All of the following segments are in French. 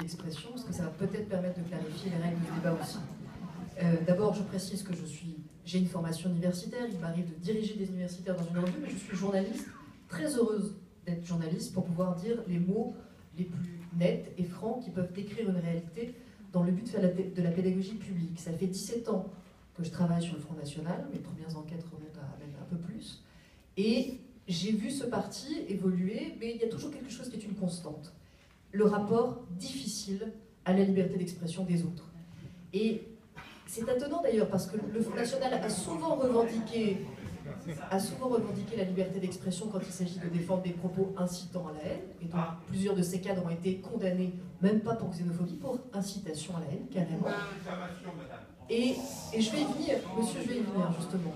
d'expression, parce que ça va peut-être permettre de clarifier les règles du débat aussi. D'abord, je précise que j'ai une formation universitaire, il m'arrive de diriger des universitaires dans une revue, mais je suis journaliste, très heureuse d'être journaliste pour pouvoir dire les mots les plus nets et francs qui peuvent décrire une réalité dans le but de faire de la pédagogie publique. Ça fait 17 ans que je travaille sur le Front National, mes premières enquêtes remontent à même un peu plus, et j'ai vu ce parti évoluer, mais il y a toujours quelque chose qui est une constante. Le rapport difficile à la liberté d'expression des autres. Et c'est étonnant d'ailleurs, parce que le Front National a souvent revendiqué la liberté d'expression quand il s'agit de défendre des propos incitant à la haine, et donc plusieurs de ces cadres ont été condamnés, même pas pour xénophobie, pour incitation à la haine, carrément. Et je vais y venir, monsieur, je vais y venir justement.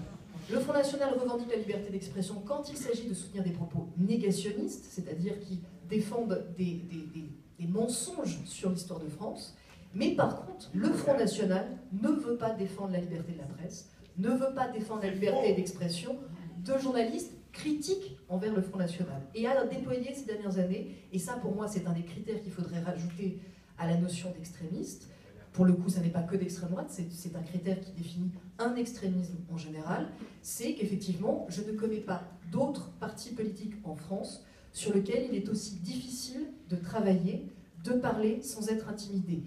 Le Front National revendique la liberté d'expression quand il s'agit de soutenir des propos négationnistes, c'est-à-dire qui défendent des mensonges sur l'histoire de France. Mais par contre, le Front National ne veut pas défendre la liberté de la presse, ne veut pas défendre la liberté d'expression de journalistes critiques envers le Front National. Et a déployé ces dernières années, et ça pour moi c'est un des critères qu'il faudrait rajouter à la notion d'extrémiste. Pour le coup, ça n'est pas que d'extrême droite, c'est un critère qui définit un extrémisme en général, c'est qu'effectivement, je ne connais pas d'autres partis politiques en France sur lesquels il est aussi difficile de travailler, de parler sans être intimidé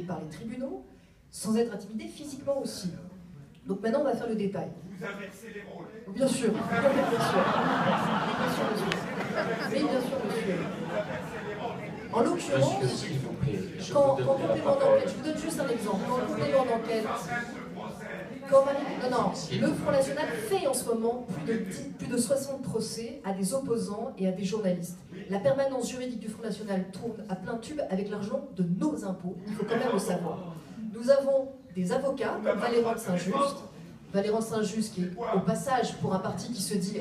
par les tribunaux, sans être intimidé physiquement aussi. Donc maintenant, on va faire le détail. Vous inversez les rôles. Bien sûr, bien sûr. Oui, bien sûr, monsieur. En l'occurrence, quand complément d'enquête, je vous donne juste un exemple, quand complément d'enquête, le Front National fait en ce moment plus de 60 procès à des opposants et à des journalistes. La permanence juridique du Front National tourne à plein tube avec l'argent de nos impôts, il faut quand même le savoir. Nous avons des avocats comme Valéran de Saint-Just, qui est au passage pour un parti qui se dit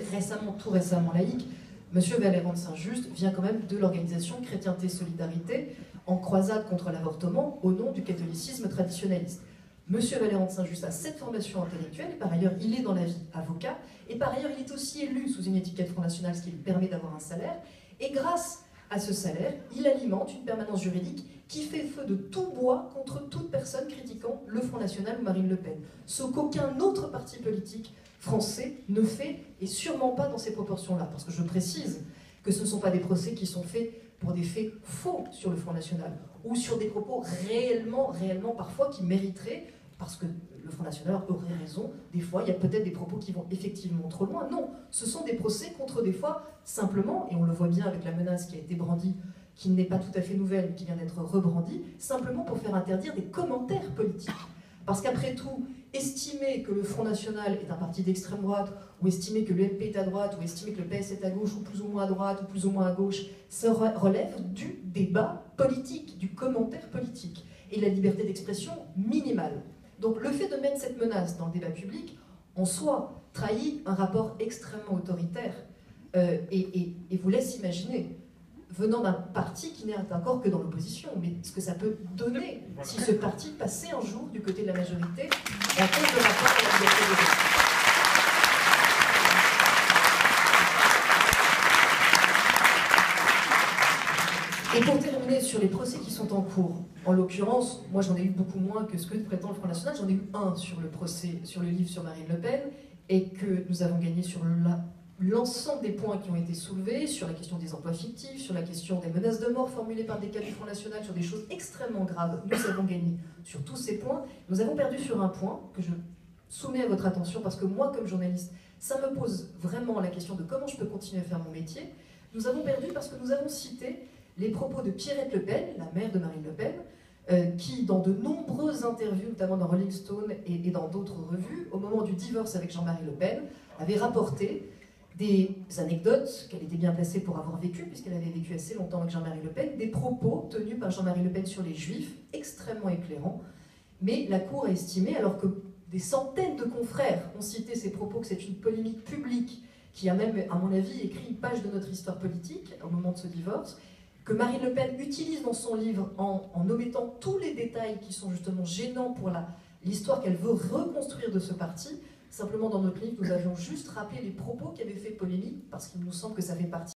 tout récemment laïque. Monsieur Valéran de Saint-Just vient quand même de l'organisation Chrétienté Solidarité en croisade contre l'avortement au nom du catholicisme traditionnaliste. Monsieur Valéran de Saint-Just a cette formation intellectuelle, et par ailleurs il est dans la vie avocat, et par ailleurs il est aussi élu sous une étiquette Front National, ce qui lui permet d'avoir un salaire, et grâce à ce salaire, il alimente une permanence juridique qui fait feu de tout bois contre toute personne critiquant le Front National ou Marine Le Pen. Ce qu'aucun autre parti politique français ne fait, et sûrement pas dans ces proportions-là. Parce que je précise que ce ne sont pas des procès qui sont faits pour des faits faux sur le Front National, ou sur des propos réellement parfois qui mériteraient, parce que le Front National aurait raison, des fois il y a peut-être des propos qui vont effectivement trop loin. Non, ce sont des procès contre des fois simplement, et on le voit bien avec la menace qui a été brandie, qui n'est pas tout à fait nouvelle, mais qui vient d'être rebrandie, simplement pour faire interdire des commentaires politiques. Parce qu'après tout, estimer que le Front National est un parti d'extrême droite, ou estimer que l'UMP est à droite, ou estimer que le PS est à gauche, ou plus ou moins à droite, ou plus ou moins à gauche, ça relève du débat politique, du commentaire politique, et la liberté d'expression minimale. Donc le fait de mettre cette menace dans le débat public, en soi, trahit un rapport extrêmement autoritaire, et vous laisse imaginer, venant d'un parti qui n'est encore que dans l'opposition, mais ce que ça peut donner si ce parti passait un jour du côté de la majorité à cause de rapport à la liberté d'expression. Et pour terminer sur les procès qui sont en cours, en l'occurrence, moi j'en ai eu beaucoup moins que ce que prétend le Front National, j'en ai eu un sur le procès, sur le livre sur Marine Le Pen, et que nous avons gagné sur l'ensemble des points qui ont été soulevés, sur la question des emplois fictifs, sur la question des menaces de mort formulées par des cadres du Front National, sur des choses extrêmement graves. Nous avons gagné sur tous ces points. Nous avons perdu sur un point que je soumets à votre attention, parce que moi, comme journaliste, ça me pose vraiment la question de comment je peux continuer à faire mon métier. Nous avons perdu parce que nous avons cité les propos de Pierrette Le Pen, la mère de Marine Le Pen, qui, dans de nombreuses interviews, notamment dans Rolling Stone et dans d'autres revues, au moment du divorce avec Jean-Marie Le Pen, avait rapporté des anecdotes qu'elle était bien placée pour avoir vécues, puisqu'elle avait vécu assez longtemps avec Jean-Marie Le Pen, des propos tenus par Jean-Marie Le Pen sur les Juifs, extrêmement éclairants. Mais la Cour a estimé, alors que des centaines de confrères ont cité ces propos, que c'est une polémique publique qui a même, à mon avis, écrit une page de notre histoire politique au moment de ce divorce, que Marine Le Pen utilise dans son livre en omettant tous les détails qui sont justement gênants pour l'histoire qu'elle veut reconstruire de ce parti. Simplement, dans notre livre, nous avions juste rappelé les propos qui avaient fait polémique, parce qu'il nous semble que ça fait partie